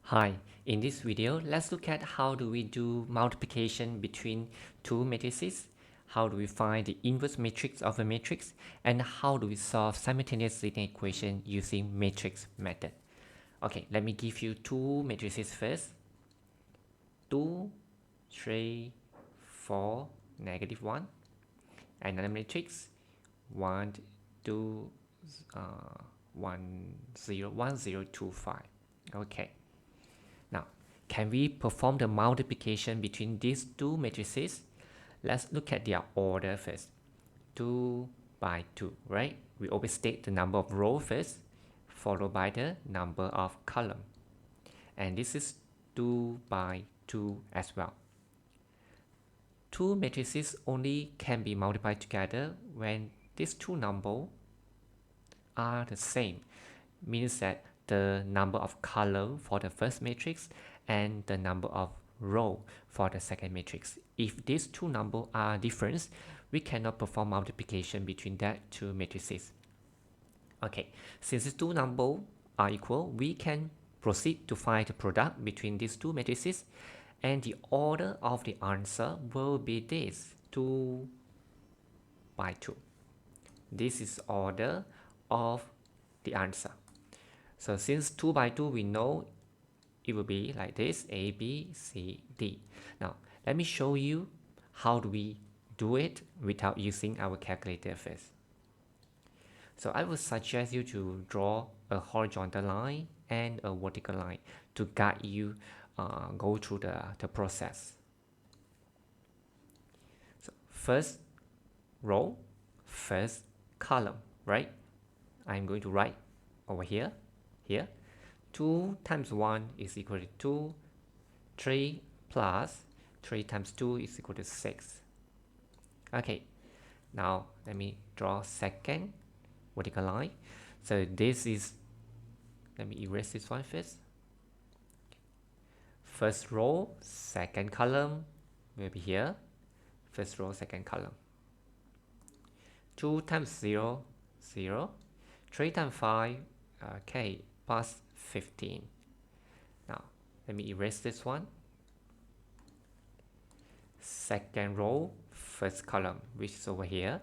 Hi, in this video, let's look at how do we do multiplication between two matrices, how do we find the inverse matrix of a matrix, and how do we solve simultaneous linear equation using matrix method. Okay, let me give you two matrices first. 2, 3, 4, -1. Another matrix, 1, 2, 1, 0, 1, 0, 2, 5. Okay. Now, can we perform the multiplication between these two matrices? Let's look at their order first. 2 by 2, right? We always state the number of rows first, followed by the number of column. And this is 2 by 2 as well. Two matrices only can be multiplied together when these two numbers are the same. Means that the number of column for the first matrix and the number of row for the second matrix. If these two numbers are different, we cannot perform multiplication between that two matrices. Okay, since the two numbers are equal, we can proceed to find the product between these two matrices, and the order of the answer will be this: 2 by 2. This is order of the answer. So since 2 by 2, we know it will be like this: A, B, C, D. Now, let me show you how do we do it without using our calculator first. So I would suggest you to draw a horizontal line and a vertical line to guide you go through the process. So first row, first column, right? I'm going to write over here. 2 times 1 is equal to 2. 3 plus 3 times 2 is equal to 6. Okay, now let me draw second vertical line. So this is, let me erase this one first. First row, second column will be here. First row, second column. 2 times 0, 0. 3 times 5, okay, plus 15. Now, let me erase this one. Second row, first column, which is over here.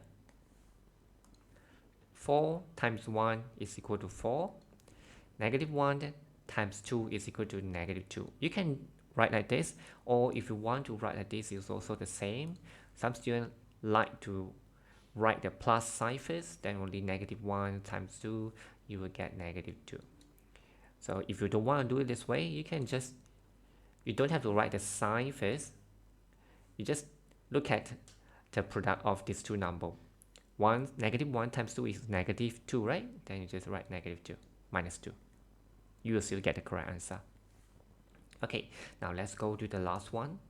4 times 1 is equal to 4. -1 times 2 is equal to -2. You can write like this, or if you want to write like this, it's also the same. Some students like to write the plus sign first, then only -1 times 2, you will get -2. So if you don't want to do it this way, you can just, you don't have to write the sign first. You just look at the product of these two numbers. -1 times 2 is -2, right? Then you just write -2 minus 2. You will still get the correct answer. Okay, now let's go to the last one.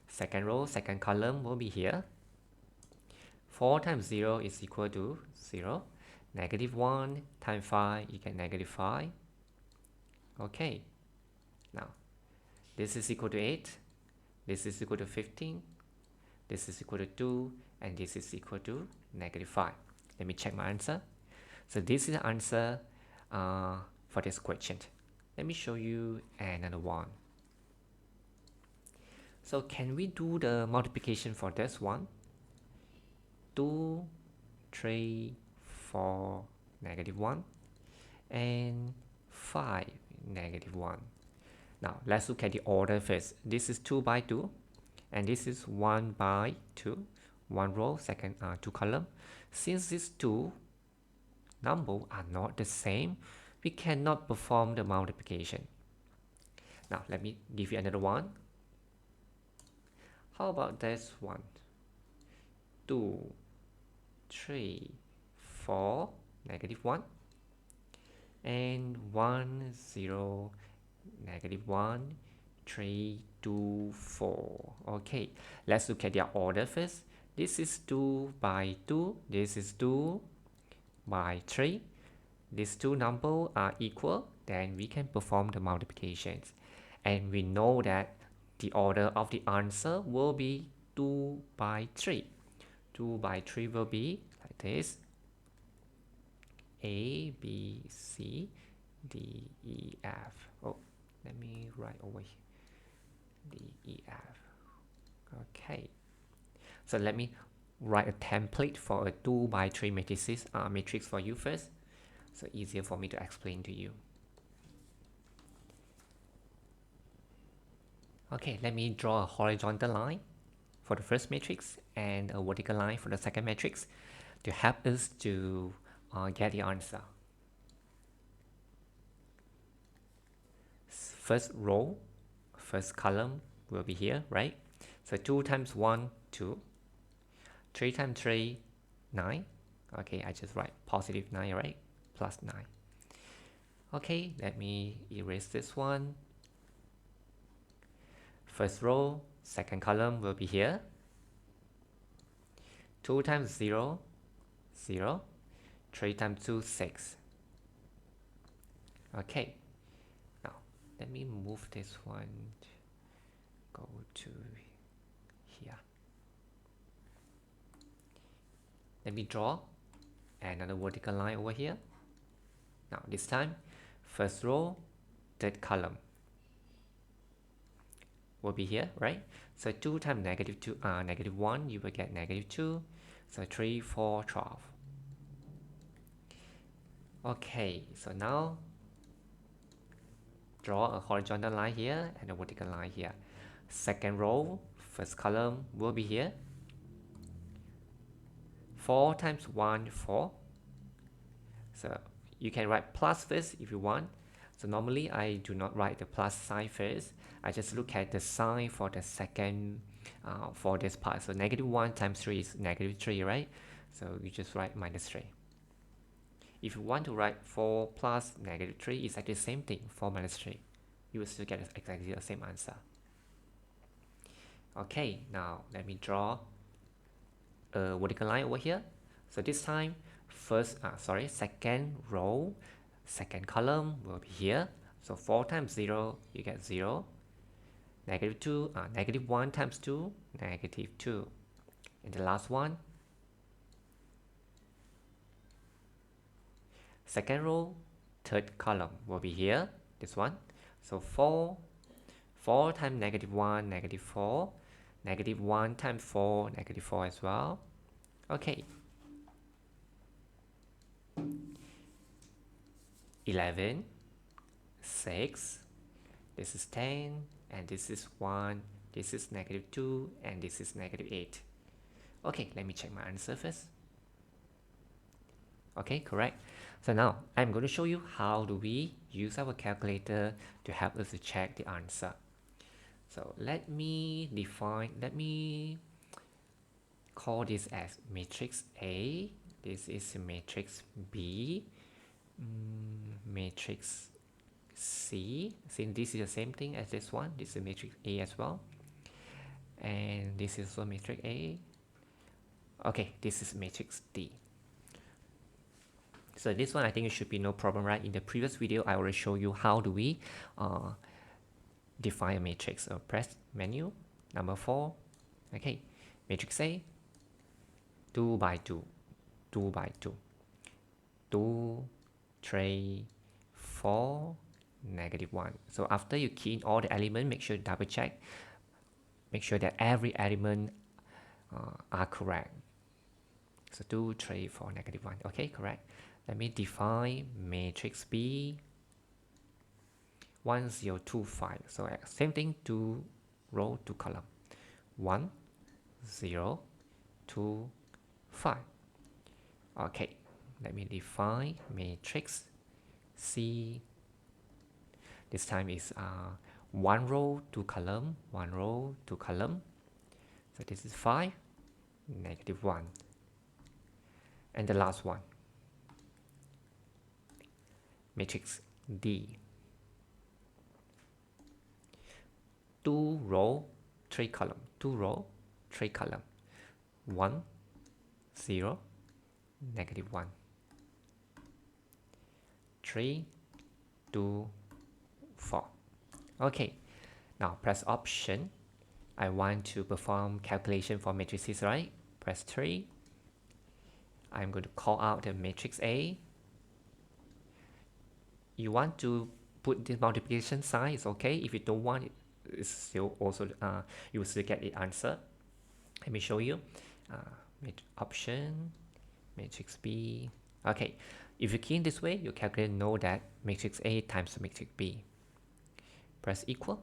Second row, second column will be here. 4 times 0 is equal to 0. -1 times 5, you get -5. Okay, now this is equal to 8. This is equal to 15. This is equal to 2. And this is equal to -5. Let me check my answer. So this is the answer for this question. Let me show you another one. So can we do the multiplication for this one? 2, 3, 4, -1, and 5, -1. Now let's look at the order first. This is 2 by 2, and this is 1 by 2. One row, second, two column. Since these two numbers are not the same, we cannot perform the multiplication. Now let me give you another one. How about this one? 2, 3, 4, -1, and 1, 0, -1, 3, 2, 4. Okay, let's look at their order first. This is 2 by 2. This is 2 by 3. These two numbers are equal. Then we can perform the multiplications. And we know that the order of the answer will be 2 by 3. 2 by 3 will be like this: A, B, C, D, E, F. Oh, let me write over here D, E, F. Okay, so let me write a template for a 2 by 3 matrix for you first, so easier for me to explain to you. Okay, let me draw a horizontal line for the first matrix and a vertical line for the second matrix to help us to get the answer. First row, first column will be here, right? So 2 times 1, 2. 3 times 3, 9. Okay, I just write positive 9, right? Plus 9. Okay, let me erase this one. First row, second column will be here. 2 times 0, 0. 3 times 2, 6. Okay, now let me move this one, go to here. Let me draw another vertical line over here. Now this time, first row, third column will be here, right? So 2 times negative 1, you will get negative 2. So 3, 4, 12. Okay, so now draw a horizontal line here and a vertical line here. Second row, first column will be here. 4 times 1, 4. So you can write plus first if you want. So normally I do not write the plus sign first. I just look at the sign for the second, for this part. So negative 1 times 3 is negative 3, right? So you just write minus 3. If you want to write 4 plus negative 3, it's actually the same thing, 4 minus 3. You will still get exactly the same answer. Okay, now let me draw a vertical line over here. So this time, second row, second column will be here. So 4 times 0, you get 0. Negative 1 times 2, negative 2. And the last one, second row, third column will be here, this one. So 4 times negative 1, negative 4. Negative 1 times 4, negative 4 as well. Okay. 11, 6, this is 10, and this is 1, this is negative 2, and this is negative 8. Okay, let me check my answer first. Okay, correct. So now I'm going to show you how do we use our calculator to help us to check the answer. So let me call this as matrix A. This is matrix B, matrix C. Since this is the same thing as this one, this is matrix A as well. And this is also matrix A. Okay, this is matrix D. So this one I think it should be no problem, right? In the previous video, I already showed you how do we define a matrix. So press menu, number 4. Okay, matrix A, 2 by 2, 2 by 2, 2, 3, 4, negative 1. So after you key in all the elements, make sure you double check. Make sure that every element are correct. So 2, 3, 4, negative 1. Okay, correct. Let me define matrix B, 1, 0, 2, 5. So same thing, 2 row, 2 column. 1, 0, 2, 5. Okay, let me define matrix C. This time is 1 row, 2 column, 1 row, 2 column. So this is 5, negative 1. And the last one, matrix D, 2 row, 3 column, 2 row, 3 column, 1, 0, negative 1, 3, 2, 4. Okay, now press option. I want to perform calculation for matrices, right? Press 3. I'm going to call out the matrix A. You want to put this multiplication sign, it's okay. If you don't want it, it's still also you will still get the answer. Let me show you. Option matrix B. Okay, if you key in this way, your calculator know that matrix A times matrix B. Press equal.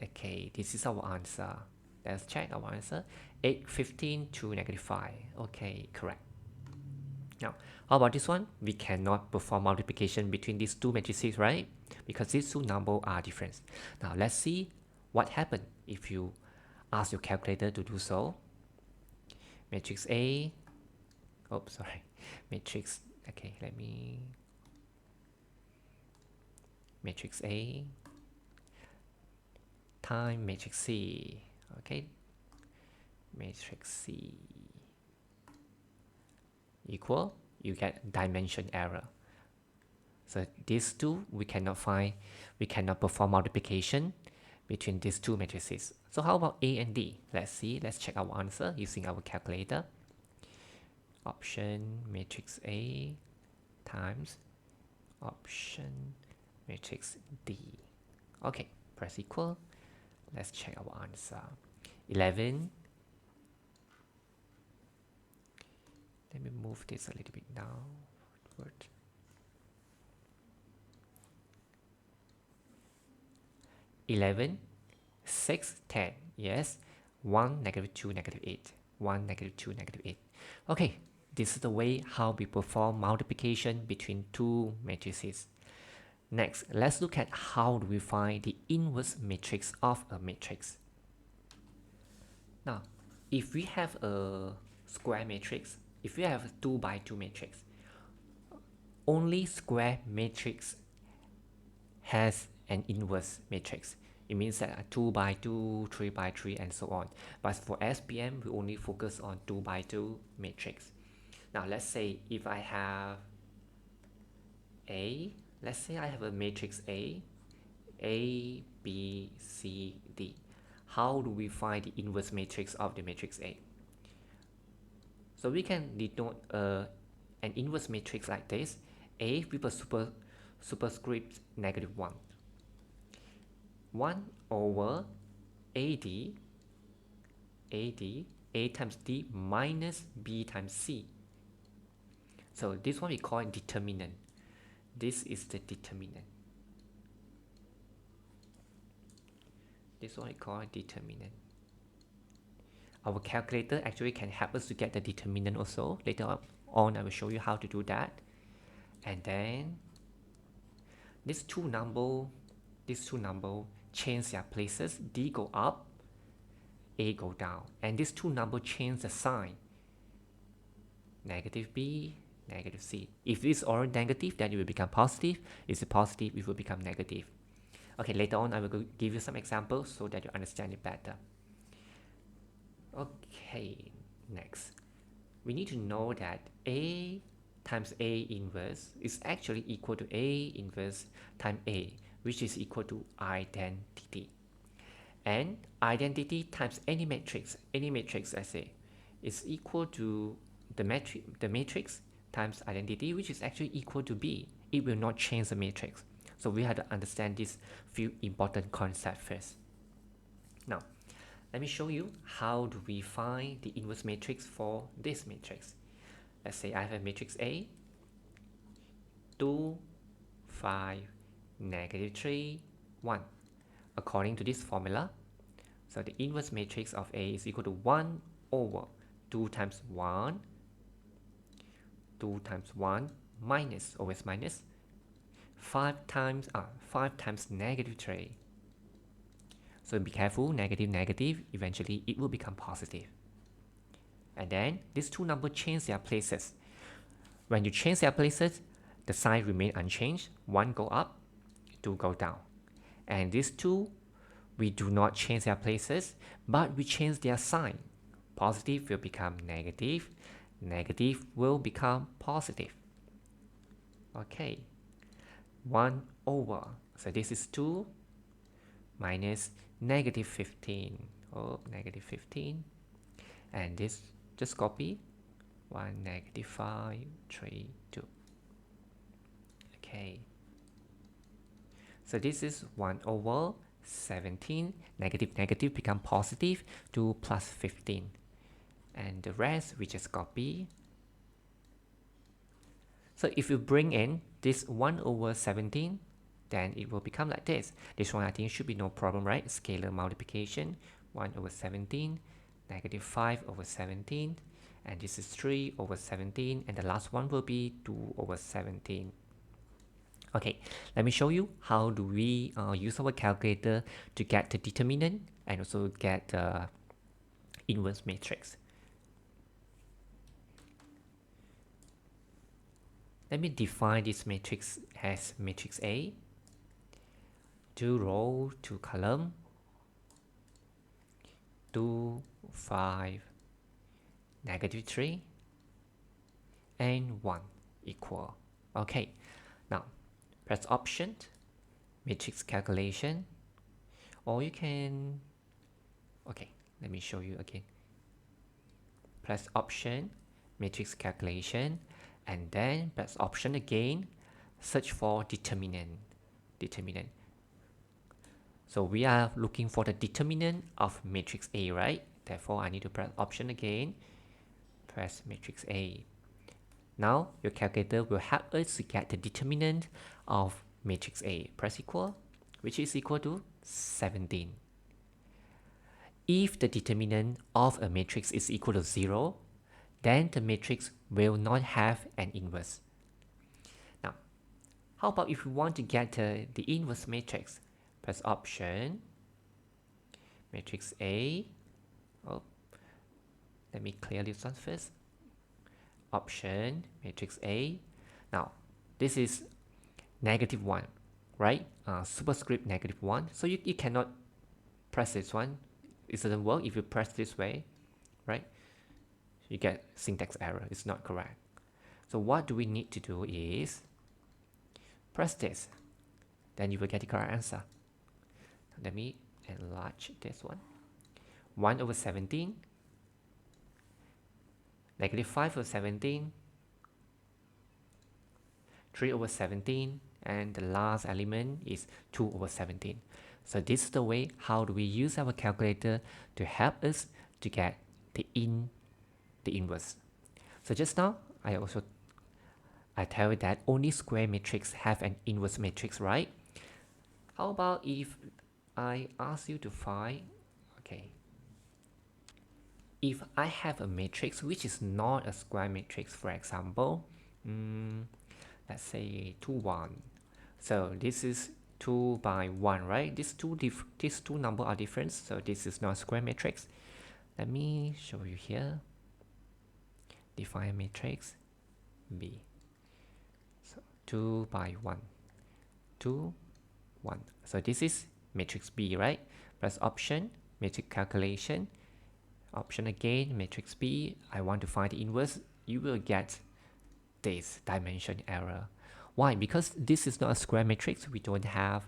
Okay, this is our answer. Let's check our answer. 8, 15 to -5. Okay, correct. Now, how about this one? We cannot perform multiplication between these two matrices, right? Because these two numbers are different. Now, let's see what happens if you ask your calculator to do so. Matrix A. Oh, sorry. Matrix. Okay, let me. Matrix A time matrix C. Okay. Matrix C equal, you get dimension error. So these two we cannot perform multiplication between these two matrices. So how about A and D? Let's see, let's check our answer using our calculator. Option matrix A times option matrix D. Okay, press equal. Let's check our answer. 11. Let me move this a little bit downward. 11, 6, 10. Yes. 1, -2, -8. 1, -2, -8. Okay, this is the way how we perform multiplication between two matrices. Next, let's look at how do we find the inverse matrix of a matrix. Now, if we have a square matrix, if we have a 2 by 2 matrix, only square matrix has an inverse matrix. It means that a 2 by 2, 3 by 3, and so on. But for SPM, we only focus on 2 by 2 matrix. Now, let's say if I have let's say I have a matrix A, B, C, D. How do we find the inverse matrix of the matrix A? So we can denote an inverse matrix like this: A with a superscript -1. 1 over A times D minus B times C. So this one we call it determinant. This is the determinant. This one we call it determinant. Our calculator actually can help us to get the determinant also. Later on, I will show you how to do that. And then these two numbers change their places. D go up, A go down. And these two numbers change the sign. Negative B, negative C. If it's already negative, then it will become positive. If it's positive, it will become negative. Okay, later on I will give you some examples so that you understand it better. Okay, next. We need to know that A times A inverse is actually equal to A inverse times A, which is equal to identity. And identity times any matrix I say, is equal to the matrix times identity, which is actually equal to B. It will not change the matrix. So we have to understand these few important concepts first. Now, let me show you how do we find the inverse matrix for this matrix. Let's say I have a matrix A, 2, 5, -3, 1. According to this formula, so the inverse matrix of A is equal to 1 over 2 times 1, 2 times 1 minus, always minus, 5 times -3. So be careful, negative, eventually it will become positive. And then these two numbers change their places. When you change their places, the sign remain unchanged. 1 go up, 2 go down. And these two, we do not change their places, but we change their sign. Positive will become negative, negative will become positive. Okay, 1 over, so this is 2 minus -15. Oh, -15. And this, just copy 1, -5, 3, 2. Okay, So this is 1 over 17, negative negative become positive, 2 plus 15. And the rest we just copy. So if you bring in this 1 over 17, then it will become like this. This one I think should be no problem, right? Scalar multiplication, 1 over 17, negative 5 over 17, and this is 3 over 17, and the last one will be 2 over 17. Okay, let me show you how do we use our calculator to get the determinant and also get the inverse matrix. Let me define this matrix as matrix A, 2 row, 2 column, 2, 5, negative 3, and 1 equal. Okay, now press option, matrix calculation, or you can, okay, let me show you again. Press option, matrix calculation, and then press option again, search for determinant. So we are looking for the determinant of matrix A, right? Therefore, I need to press option again, press matrix A. Now, your calculator will help us to get the determinant of matrix A. Press equal, which is equal to 17. If the determinant of a matrix is equal to 0, then the matrix will not have an inverse. Now, how about if we want to get the inverse matrix? Press option, matrix A. Oh, let me clear this one first. Option, matrix A. Now, this is negative 1, right? Superscript negative 1. So you cannot press this one. It doesn't work if you press this way, right? You get syntax error. It's not correct. So what do we need to do is press this. Then you will get the correct answer. Let me enlarge this one. 1 over 17, negative 5 over 17, 3 over 17, and the last element is 2 over 17. So this is the way how do we use our calculator to help us to get the inverse. So just now I tell you that only square matrix have an inverse matrix, right? How about if I ask you to find, okay, if I have a matrix which is not a square matrix, for example, let's say 2, 1. So this is 2 by 1, right? These two numbers are different, so this is not a square matrix. Let me show you here. Define matrix B. So 2 by 1, 2, 1. So this is matrix B, right? Press option, matrix calculation, option again, matrix B. I want to find the inverse. You will get this dimension error. Why? Because this is not a square matrix. We don't have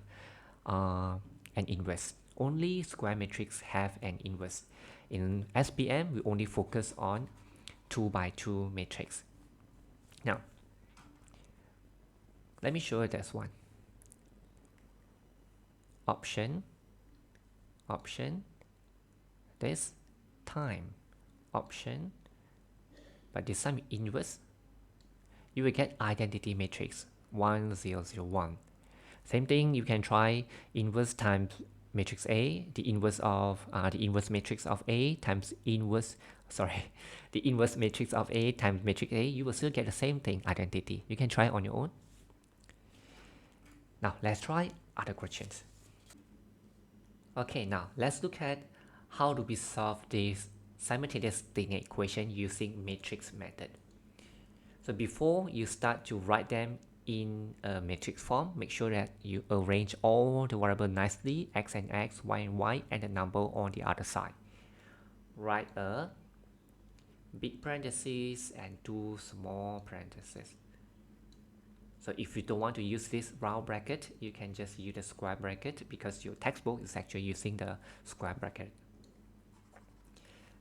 an inverse. Only square matrix have an inverse. In SPM, we only focus on 2 by 2 matrix. Now, let me show you this one. Option, this time, option, but this time inverse, you will get identity matrix 1, 0, 0, 1. Same thing, you can try inverse times matrix A, the inverse matrix of A times the inverse matrix of A times matrix A. You will still get the same thing, identity. You can try on your own. Now let's try other questions. Okay, now let's look at how do we solve this simultaneous linear equation using matrix method. So before you start to write them in a matrix form, make sure that you arrange all the variables nicely, x and x, y and y, and the number on the other side. Write a big parentheses and 2 small parentheses. So if you don't want to use this round bracket, you can just use the square bracket because your textbook is actually using the square bracket.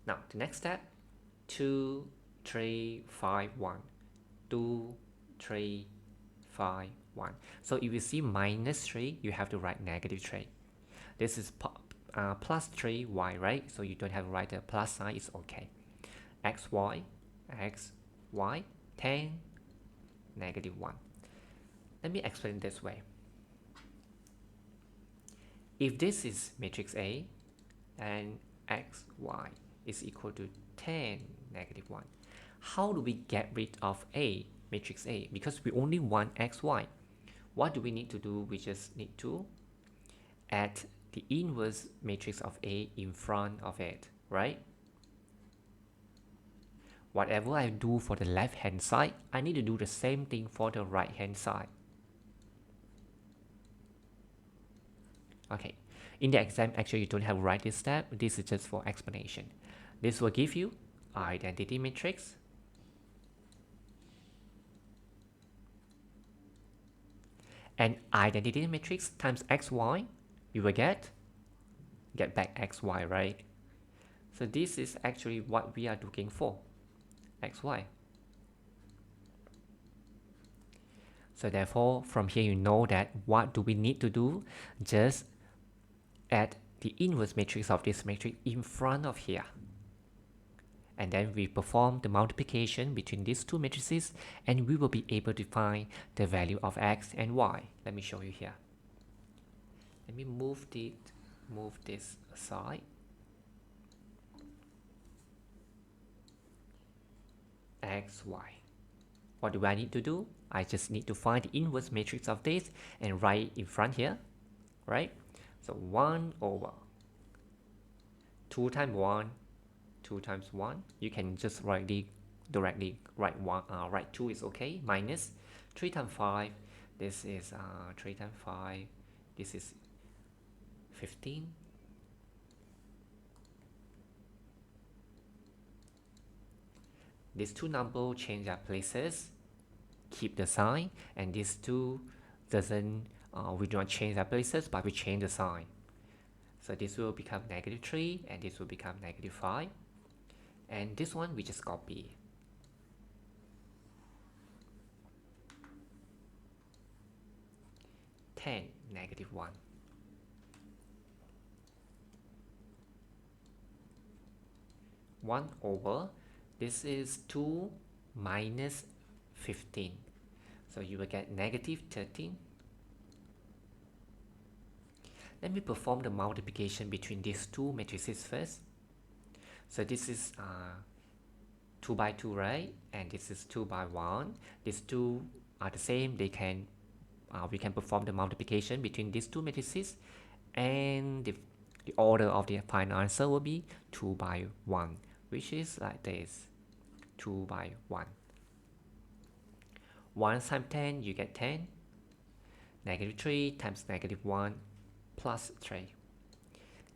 Now the next step, 2, 3, 5, 1. 2, 3, 5, 1. So if you see minus 3, you have to write negative 3. This is plus 3y, right? So you don't have to write a plus sign, it's okay. xy, xy, 10, negative 1. Let me explain this way. If this is matrix A and xy is equal to 10, negative 1, how do we get rid of A, matrix A? Because we only want xy. What do we need to do? We just need to add the inverse matrix of A in front of it, right? Whatever I do for the left hand side, I need to do the same thing for the right hand side. Okay, in the exam, actually you don't have to write this step. This is just for explanation. This will give you identity matrix and identity matrix times xy, you will get back xy, right? So this is actually what we are looking for, xy. So therefore, from here you know that what do we need to do? Just add the inverse matrix of this matrix in front of here. And then we perform the multiplication between these two matrices, and we will be able to find the value of x and y. Let me show you here. Let me move this aside. X, y. What do I need to do? I just need to find the inverse matrix of this and write in front here, right? So 1 over 2 times 1, 2 times 1. You can just directly write 1, write 2 is okay, minus 3 times 5. This is 3 times 5. This is 15. These two numbers change their places, keep the sign, and these two doesn't, we do not change their places, but we change the sign. So this will become negative 3, and this will become negative 5. And this one we just copy. -10, negative 1. One over, this is 2 minus 15. So you will get negative 13. Let me perform the multiplication between these two matrices first. So this is 2 by 2, right? And this is 2 by 1. These two are the same. They can we can perform the multiplication between these two matrices, and the order of the final answer will be 2 by 1, which is like this, 2 by 1. 1 times 10, you get 10. Negative 3 times negative 1 plus 3.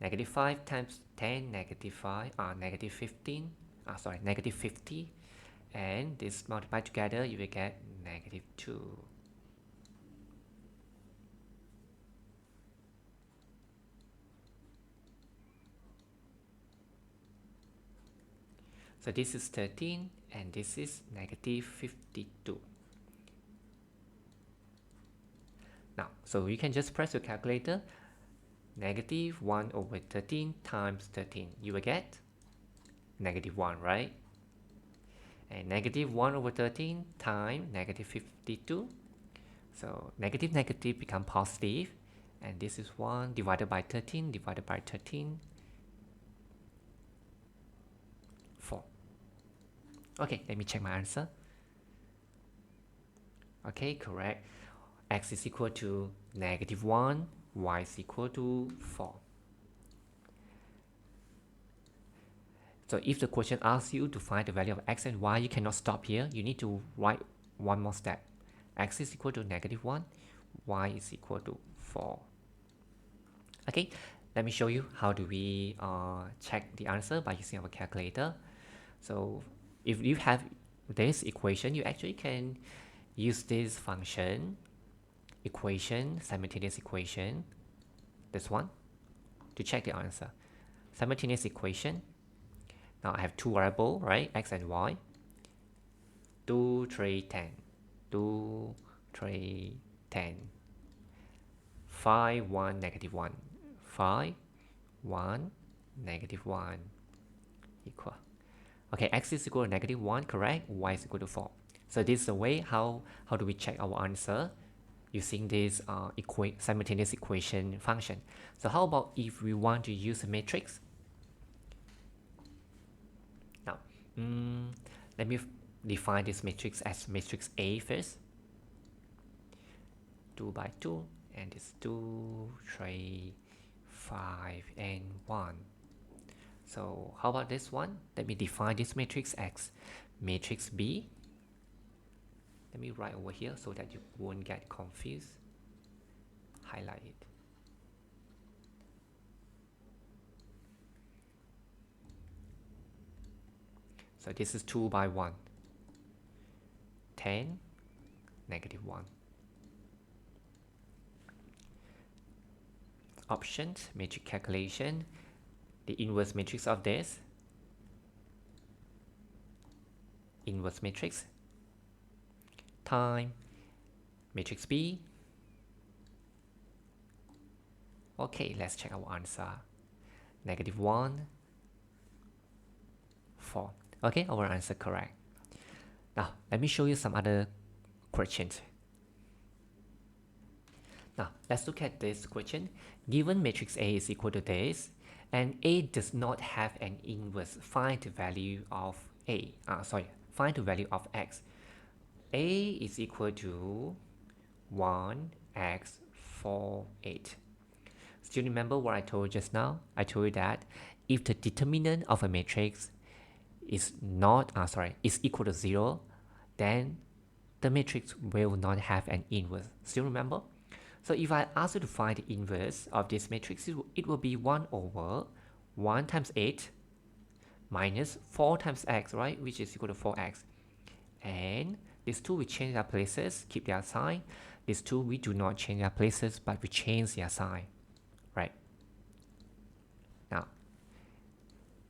Negative 5 times 10, negative 5, negative 15, negative 50. And this multiplied together, you will get negative 2. So this is 13, and this is negative 52. Now, so you can just press your calculator. Negative 1 over 13 times 13. You will get negative 1, right? And negative 1 over 13 times negative 52. So negative negative become positive. And this is 1 divided by 13 divided by 13. 4. Okay, let me check my answer. Okay, correct. X is equal to negative 1, y is equal to 4. So if the question asks you to find the value of x and y, you cannot stop here. You need to write one more step. X is equal to negative 1, y is equal to 4. Okay, let me show you how do we check the answer by using our calculator. So if you have this equation, you actually can use this function, simultaneous equation, this one, to check the answer. Simultaneous equation. Now I have two variables, right? X and y. 2, 3, 10. 2, 3, 10. 5, 1, negative 1. 5, 1, negative 1 equal. Okay, x is equal to negative 1, correct? Y is equal to 4. So this is the way how do we check our answer using this simultaneous equation function. So how about if we want to use a matrix? Now, let me define this matrix as matrix A first. 2 by 2, and it's 2, 3, 5, and 1. So how about this one? Let me define this matrix as matrix B. Let me write over here so that you won't get confused. Highlight it. So this is 2 by 1. 10, negative 1. Options, matrix calculation, the inverse matrix of this, inverse matrix, time, matrix B. Okay, let's check our answer. Negative 1, 4. Okay, our answer correct. Now, let me show you some other questions. Now, let's look at this question. Given matrix A is equal to this, and A does not have an inverse, find the value of find the value of x. A is equal to 1x 4 8. Still remember what I told just now? I told you that if the determinant of a matrix is equal to 0, then the matrix will not have an inverse. Still remember? So if I ask you to find the inverse of this matrix, it will be 1 over 1 times 8 minus 4 times x, right? Which is equal to 4x. And these two we change their places, keep their sign. These two we do not change their places, but we change their sign, right? Now,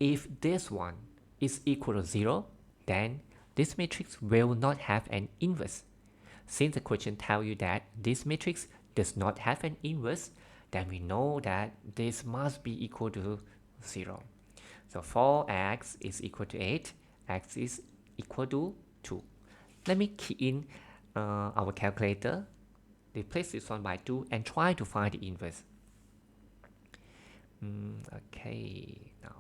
if this one is equal to 0, then this matrix will not have an inverse. Since the question tells you that this matrix does not have an inverse, then we know that this must be equal to 0. So 4x is equal to 8, x is equal to 2. Let me key in our calculator, replace this one by 2, and try to find the inverse. Okay, now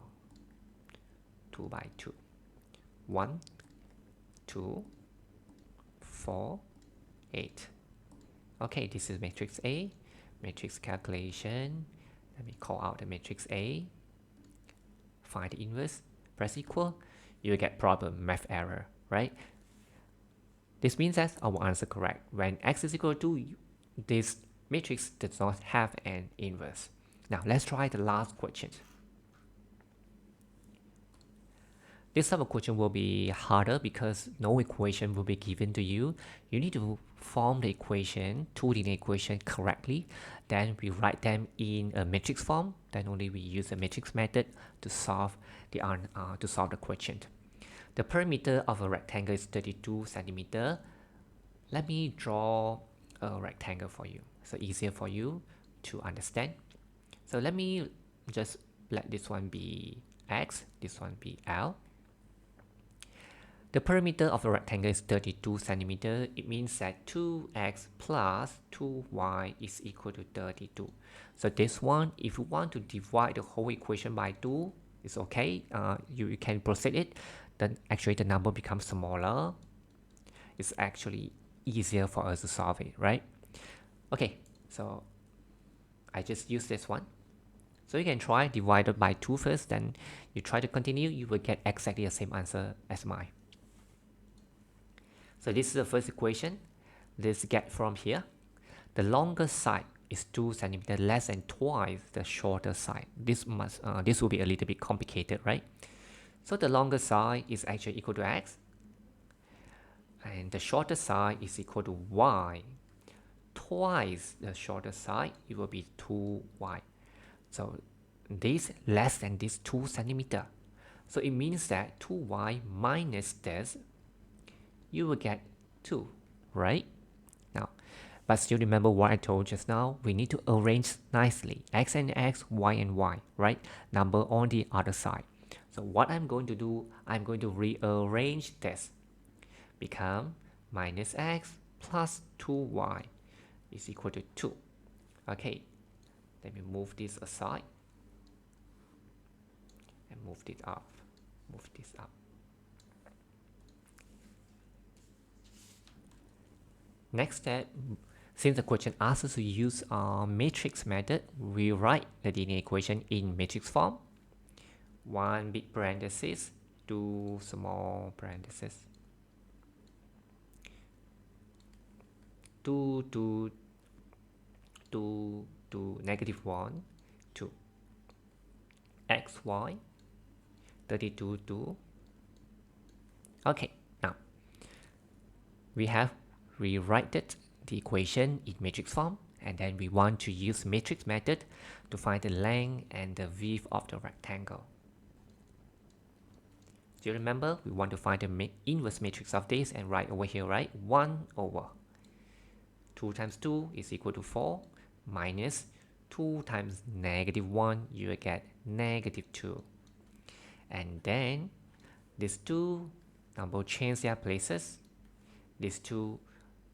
2 by 2. 1, 2, 4, 8. Okay, this is matrix A. Matrix calculation. Let me call out the matrix A. Find the inverse. Press equal. You get problem, math error, right? This means that our answer correct. When x is equal to, this matrix does not have an inverse. Now let's try the last question. This type of question will be harder because no equation will be given to you. You need to form the equation, two linear equation correctly. Then we write them in a matrix form. Then only we use the matrix method to solve the question. The perimeter of a rectangle is 32 centimeter. Let me draw a rectangle for you, so easier for you to understand. So let me just let this one be x, this one be L. The perimeter of the rectangle is 32 centimeter. It means that 2x plus 2y is equal to 32. So this one, if you want to divide the whole equation by 2, it's okay. You can proceed it. Then actually the number becomes smaller. It's actually easier for us to solve it, right? Okay, so I just use this one. So you can try divided by 2 first, then you try to continue, you will get exactly the same answer as mine. So this is the first equation. Let's get from here. The longer side is 2 centimeters, less than twice the shorter side. This will be a little bit complicated, right? So the longer side is actually equal to x, and the shorter side is equal to y. Twice the shorter side, it will be 2y. So this less than this 2 centimeter. So it means that 2y minus this, you will get 2, right? Now, But still remember what I told just now, we need to arrange nicely, x and x, y and y, right? Number on the other side. So what I'm going to do, I'm going to rearrange this. Become minus x plus 2y is equal to 2. Okay, let me move this aside and move this up. Move this up. Next step, since the question asks us to use a matrix method, we write the linear equation in matrix form. One big parenthesis, two small parentheses. 2 to negative 1 to x, y, 32 to. Okay, now we have rewrite the equation in matrix form, and then we want to use matrix method to find the length and the width of the rectangle. Do you remember? We want to find the inverse matrix of this and write over here, right? 1 over 2 times 2 is equal to 4 minus 2 times negative 1, you will get negative 2. And then these two number change their places. These two,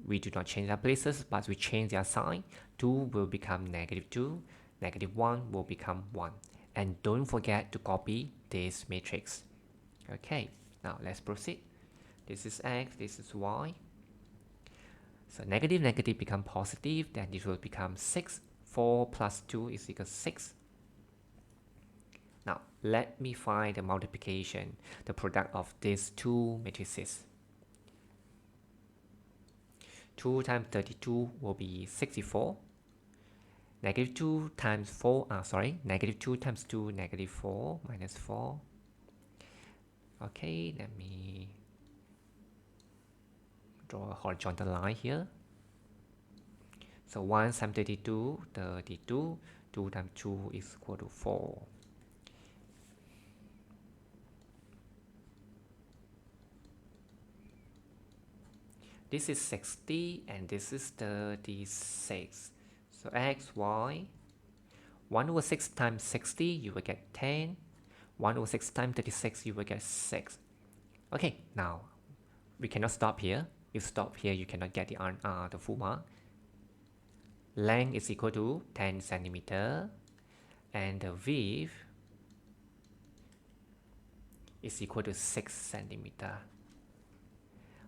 we do not change their places, but we change their sign. 2 will become negative 2, negative 1 will become 1. And don't forget to copy this matrix. Okay, now let's proceed. This is x, this is y. So negative negative become positive, then this will become 6. 4 plus 2 is equal to 6. Now let me find the multiplication, the product of these two matrices. 2 times 32 will be 64. Negative 2 times 4, negative 2 times 2, negative 4 minus 4. Okay, let me draw a horizontal line here. So 1 times 32, 32, 2 times 2 is equal to 4. This is 60 and this is 36. So x, y, 1 over 6 times 60, you will get 10. 1 over 6 times 36, you will get 6. Okay, now we cannot stop here. If stop here, you cannot get the full mark. Length is equal to 10 centimeter and the width is equal to 6 centimeter.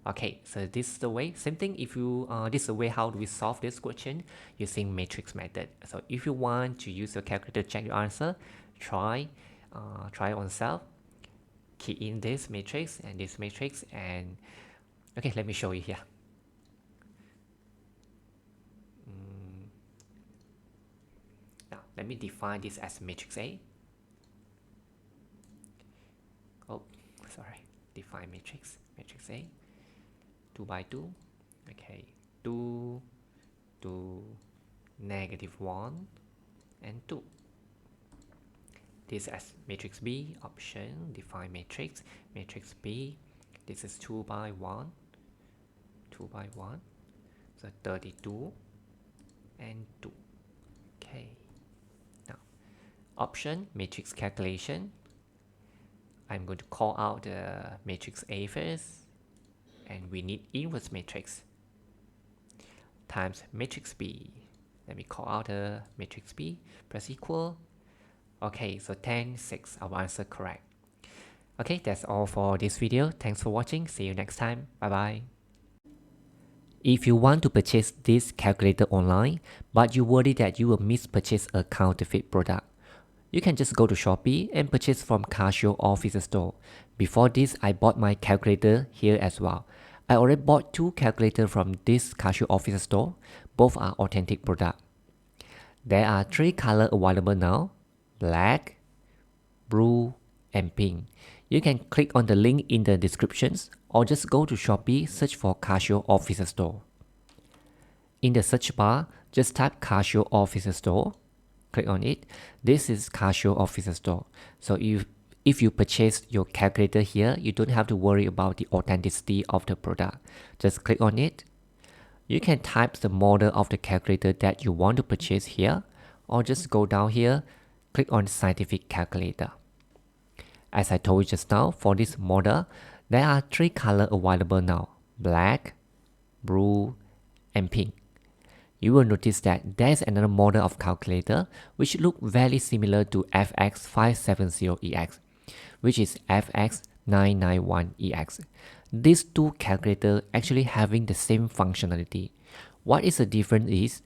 Okay, so this is the way. Same thing if you this is the way how do we solve this question using matrix method. So if you want to use your calculator to check your answer, try on self. Key in this matrix and this matrix, and okay, let me show you here. Now let me define this as matrix A. Oh, sorry. Define matrix A. 2 by 2. Okay, 2 to negative 1 and 2. This as matrix B. Option, define matrix B. This is 2 by 1. 2 by 1. So 32 and 2. Okay. Now, option, matrix calculation. I'm going to call out the matrix A first. And we need inverse matrix times matrix B. Let me call out the matrix B. Press equal. Okay, so 10, 6. Our answer correct. Okay, that's all for this video. Thanks for watching. See you next time. Bye bye. If you want to purchase this calculator online, but you worry that you will mispurchase a counterfeit product, you can just go to Shopee and purchase from Casio office store. Before this, I bought my calculator here as well. I already bought 2 calculators from this Casio office store. Both are authentic products. There are 3 colors available now: black, blue, and pink. You can click on the link in the descriptions or just go to Shopee, search for Casio office store. In the search bar, just type Casio office store. Click on it. This is Casio office store. So if you purchase your calculator here, you don't have to worry about the authenticity of the product. Just click on it. You can type the model of the calculator that you want to purchase here, or just go down here, click on scientific calculator. As I told you just now, for this model, there are 3 colors available now: black, blue, and pink. You will notice that there is another model of calculator which look very similar to FX570EX, which is FX991EX. These two calculators actually having the same functionality. What is the difference is,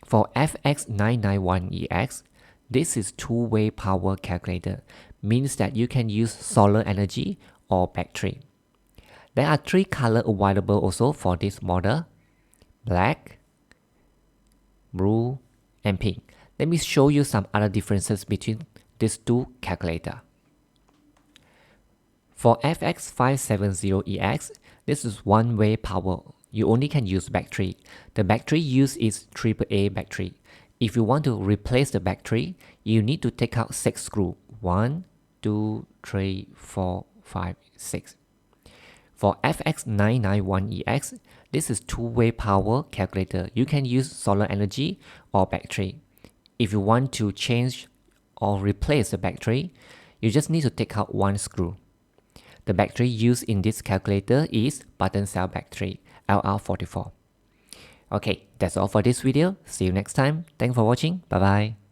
for FX991EX, this is two-way power calculator, means that you can use solar energy or battery. There are 3 colors available also for this model: black, blue, and pink. Let me show you some other differences between these two calculators. For FX570EX, this is one-way power. You only can use battery. The battery used is AAA battery. If you want to replace the battery, you need to take out 6 screws. 1, 2, 3, 4, 5, 6. For FX991EX, this is two-way power calculator. You can use solar energy or battery. If you want to change or replace the battery, you just need to take out 1 screw. The battery used in this calculator is button cell battery, LR44. Okay, that's all for this video. See you next time. Thanks for watching. Bye bye.